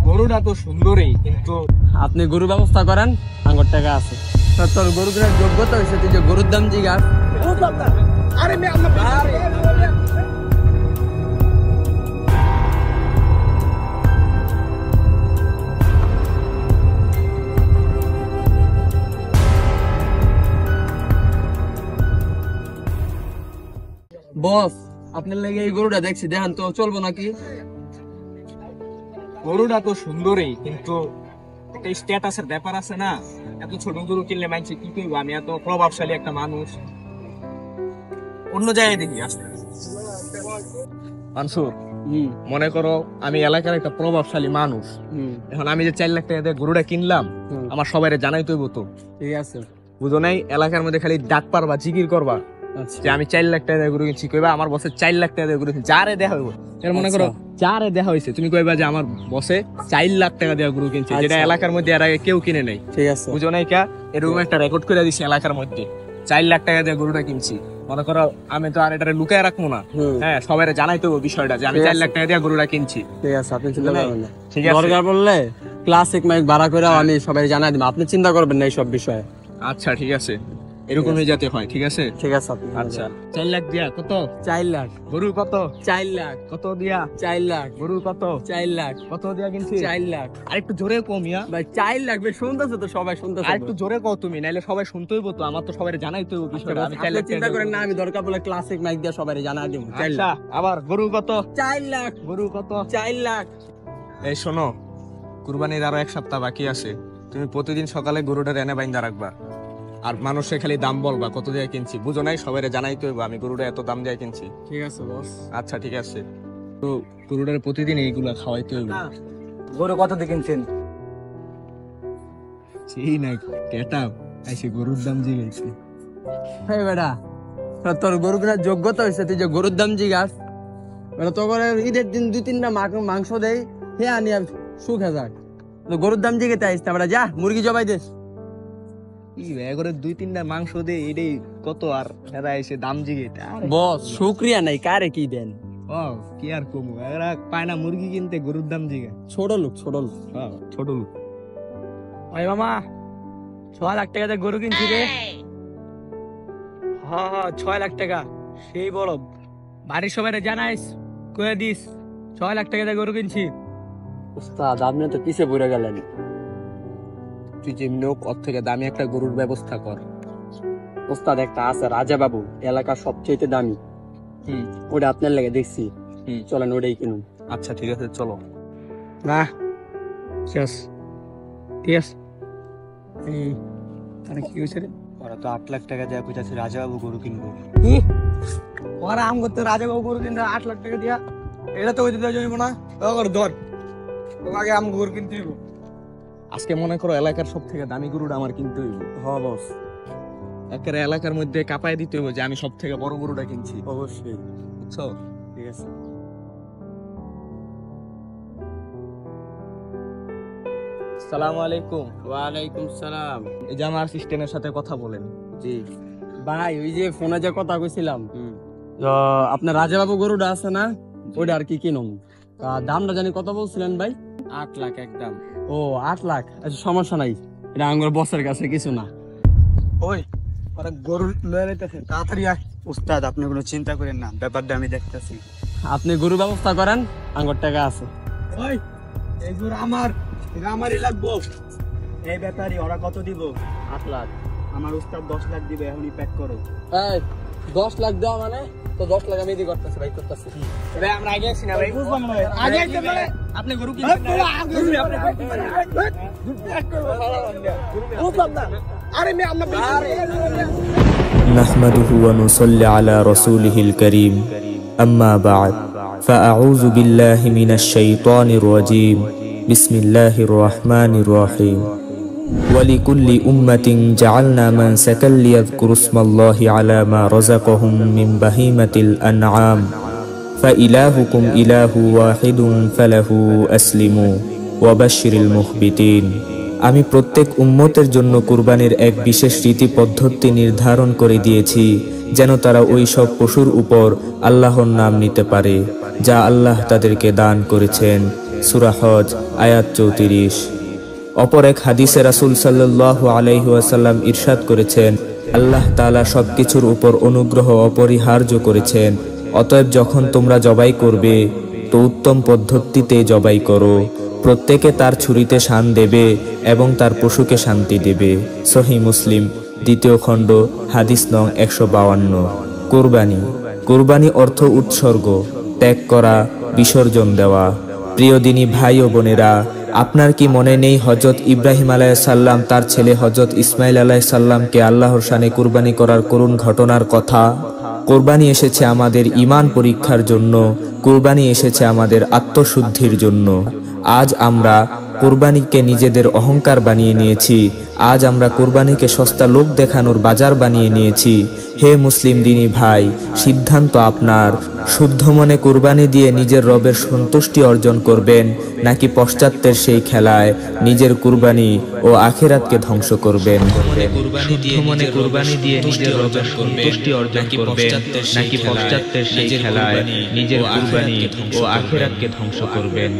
গরুটা তো সুন্দরই, কিন্তু আপনি গরু ব্যবস্থা করেন, আঙ্গুর টাকা আছে। তোর গরু কেনার যোগ্যতা হয়েছে, তুই যে গরুর দাম জিজ্ঞাস। বস, আপনার লাগে এই গরুটা দেখছি, দেখেন তো চলবো নাকি? গরুটা তো সুন্দরই, কিন্তু একটা স্ট্যাটাসের ব্যাপার আছে না। এত ছোট গরু কিনলে মানুষ কি করবো? আমি এত প্রভাবশালী একটা মানুষ, অন্য জায়গায় দেখি আসতে। মানসুর, মনে করো আমি এলাকার একটা প্রভাবশালী মানুষ, এখন আমি যে 4 লাখ টাকা দিয়ে গরুটা কিনলাম, আমার সবাই জানাইতে হইব তো। ঠিক আছে, বুঝো নাই? এলাকার মধ্যে খালি ডাক পারবা, জিকির করবা যে আমি 4 লাখ টাকা দিয়ে গরু কিনছি, কইবা আমার বসে 4 লাখ টাকা দিয়ে গরু কিনছি, যারে দেখা হইব। মনে করো যারে দেখা হয়েছে, তুমি কইবা যে আমার বসে 4 লাখ টাকা দিয়ে গরু কিনছে, যেটা এলাকার মধ্যে এর আগে কেউ কিনে নাই। ঠিক আছে, বুঝো নাই? কা এরকম একটা রেকর্ড করে দিছি এলাকার মধ্যে, 4 লাখ টাকা দিয়ে গরুটা কিনছি। মনে করো আমি তো আর এটা লুকায় রাখবো না, হ্যাঁ সবাই জানাইতে হবে বিষয়টা যে আমি 4 লাখ টাকা দিয়ে গরুটা কিনছি। ঠিক আছে, আপনি চিন্তা করবেন না। ঠিক আছে, দরকার পড়লে ক্লাসিক মাইক ভাড়া করে আমি সবাই জানাই দিব, আপনি চিন্তা করবেন না এই সব বিষয়ে। আচ্ছা ঠিক আছে, এরকমই যাতে হয়। ঠিক আছে, ঠিক আছে। আচ্ছা 4 লাখ দিয়া কত? 4 লাখ। গরু কত? 4 লাখ। কত দিয়া? 4 লাখ। গরু কত? 4 লাখ। কত দিয়া কিনছি? 4 লাখ। আর একটু জোরে কমিয়া ভাই 4 লাখ ভাই, শুনতেছে তো সবাই, শুনতেছে। আর একটু জোরে কও তুমি, নাইলে সবাই শুনতে হইব তো, আমার তো সবাই জানাইতে হইব বিষয়টা। আমি 4 লাখ চিন্তা করেন না, আমি দরকার পড়লে ক্লাসিক মাইক দিয়ে সবাই জানাই দিব। আচ্ছা, আবার গরু কত? 4 লাখ। গরু কত? 4 লাখ। এই শোনো, কুরবানির আরো 1 সপ্তাহ বাকি আছে, তুমি প্রতিদিন সকালে গরুটা এনে বাইন্দা রাখবা, আর মানুষে খালি দাম বলবা কত দিয়ে কিনছি। বুঝো নাই? সবাই জানাইতে হইব আমি গরুটা এত দাম দিয়ে কিনছি। ঠিক আছে বস। আচ্ছা ঠিক আছে, তো গরুটার প্রতিদিন এইগুলা খাওয়াইতে হইব। গরু কত দিয়ে কিনছেন? সেই না কেটা আইসে গরুর দাম জিগাইছে। হ্যাঁ বেটা, তোর গরু কেনার যোগ্যতা হয়েছে, তুই যে গরুর দাম জিজ্ঞাস। বেটা তো করে ঈদের দিন 2-3টা মাংস দেয়, হে আনি সুখে যাক। গরুর দাম জিগে তাই বেটা, যা মুরগি জবাই দেশ। করে 2-3টা মাংস দে, এটাই কত? আর এরা এসে দাম জিগে। বস শুক্রিয়া নাই, কারে কি দেন? ও কি আর কমু, এরা পায় না মুরগি কিনতে, গরুর দাম জিগে। ছোট লোক, ছোট লোক। ছোট লোক। ওই মামা 6 লাখ টাকা দিয়ে গরু কিনছি রে। হ্যাঁ 6 লাখ টাকা। সেই বড় বাড়ির সবাই জানাইস, কয়ে দিস 6 লাখ টাকা দিয়ে গরু কিনছি। উস্তাদ আপনি তো পিছে পড়ে গেলেন। তুই যেমনি হোক ওর থেকে দামি একটা গরুর ব্যবস্থা কর। উস্তাদ একটা আছে রাজা বাবু, এলাকার সবচেয়ে দামি। ওটা আপনার লাগে দেখছি, চলেন ওটাই কিনুন। আচ্ছা ঠিক আছে, চলো। না শেষ, ঠিক আছে। কি হয়েছে রে? ওরা তো 8 লাখ টাকা দেওয়া কইতাছে রাজাবাবু গরু কিনবো। কি ওরা আম করতে রাজাবাবু গরু কিনতে 8 লাখ টাকা দিয়া? এটা তো ওই দিতে যাইব না, ধর আগে আম গরু কিনতে হইব। আজকে মনে করো এলাকার সব থেকে দামি গরুটা আমার কিনতে হইব। হ্যাঁ বস, একেবারে এলাকার মধ্যে কাঁপায় দিতে হইব যে আমি সব থেকে বড় গরুটা কিনছি। অবশ্যই। বুঝছো? ঠিক আছে। আসসালামু আলাইকুম। ওয়ালাইকুম সালাম। এই যে আমার অ্যাসিস্ট্যান্টের সাথে কথা বলেন। জি ভাই, ওই যে ফোনে যে কথা কইছিলাম, আপনার রাজাবাবু গরুটা আছে না, ওইটা আর কি কিনুম। দামটা জানি কত বলছিলেন ভাই? 8 লাখ একদম। ও 8 লাখ। আচ্ছা সমস্যা নাই, এটা আমার বসের কাছে কিছু না। ওই ওরা গরু লয়ে লইতেছে, তাড়াতাড়ি আয়। উস্তাদ আপনি কোনো চিন্তা করেন না, ব্যাপারটা আমি দেখতেছি। আপনি গরু ব্যবস্থা করেন, আঙ্গুর টাকা আছে। ওই এই গরু আমার, এটা আমারই লাগবো। এই ব্যাপারই ওরা কত দিব? 8 লাখ। আমার উস্তাদ 10 লাখ দিবে, এখনই প্যাক করো। এই 10 লাখ দেওয়া মানে তো 10 লাখ আমি দিয়ে করতেছি ভাই, করতেছি। ভাই আমরা আগে আসি না ভাই, বুঝলাম না ভাই, আগে আইতে পারে। আপনি গরু কিনছেন না, গরু আপনি বুঝলাম না। আরে মে আমরা نحمده ونصلي على رسوله الكريم أما بعد فأعوذ بالله من الشيطان الرجيم بسم الله الرحمن الرحيم ولكل أمة جعلنا منسكا ليذكروا اسم الله على ما رزقهم من بهيمة الأنعام فإلهكم إله واحد فله أسلموا وبشر المخبتين। আমি প্রত্যেক উম্মতের জন্য কুরবানির এক বিশেষ রীতি পদ্ধতি নির্ধারণ করে দিয়েছি, যেন তারা ওই সব পশুর উপর আল্লাহর নাম নিতে পারে। যা আল্লাহ তাদেরকে দান করেছেন। সূরা হজ আয়াত 34। অপর এক হাদিসে রাসূল সাল্লাল্লাহু আলাইহি ওয়াসাল্লাম ইরশাদ করেছেন, আল্লাহ তাআলা সবকিছুর উপর অনুগ্রহ অপরিহার্য করেছেন। অতএব যখন তোমরা জবাই করবে তো উত্তম পদ্ধতিতে জবাই করো। প্রত্যেকে তার ছুরিতে শান দেবে এবং তার পশুকে শান্তি দেবে। সহিহ মুসলিম 2য় খণ্ড হাদিস নং 152। কুরবানি। কুরবানি অর্থ উৎসর্গ, ত্যাগ করা, বিসর্জন দেওয়া। প্রিয় দিনী ভাই ও বোনেরা, আপনার কি মনে নেই হযরত ইব্রাহিম আলাইহিসসালাম তার ছেলে হযরত ইসমাইল আলাইহিসসালামকে আল্লাহর শানে কুরবানি করার করুণ ঘটনার কথা? কুরবানি এসেছে আমাদের ঈমান পরীক্ষার জন্য, কুরবানি এসেছে আমাদের আত্মশুদ্ধির জন্য। আজ আমরা কুরবানিকে নিজেদের অহংকার বানিয়ে নিয়েছি। আজ আমরা কুরবানিকে সস্তা লোক দেখানোর বাজার বানিয়ে নিয়েছি। হে মুসলিম দিনী ভাই, সিদ্ধান্ত আপনার। শুদ্ধ মনে কুরবানি দিয়ে নিজের রবের সন্তুষ্টি অর্জন করবেন, নাকি পশ্চাত্যের সেই খেলায় নিজের কুরবানি ও আখিরাতকে ধ্বংস করবেন? শুদ্ধ মনে কুরবানি দিয়ে নিজের রবের সন্তুষ্টি অর্জন করবেন, নাকি পশ্চাত্যের সেই খেলায় নিজের কুরবানি ও আখিরাতকে ধ্বংস করবেন?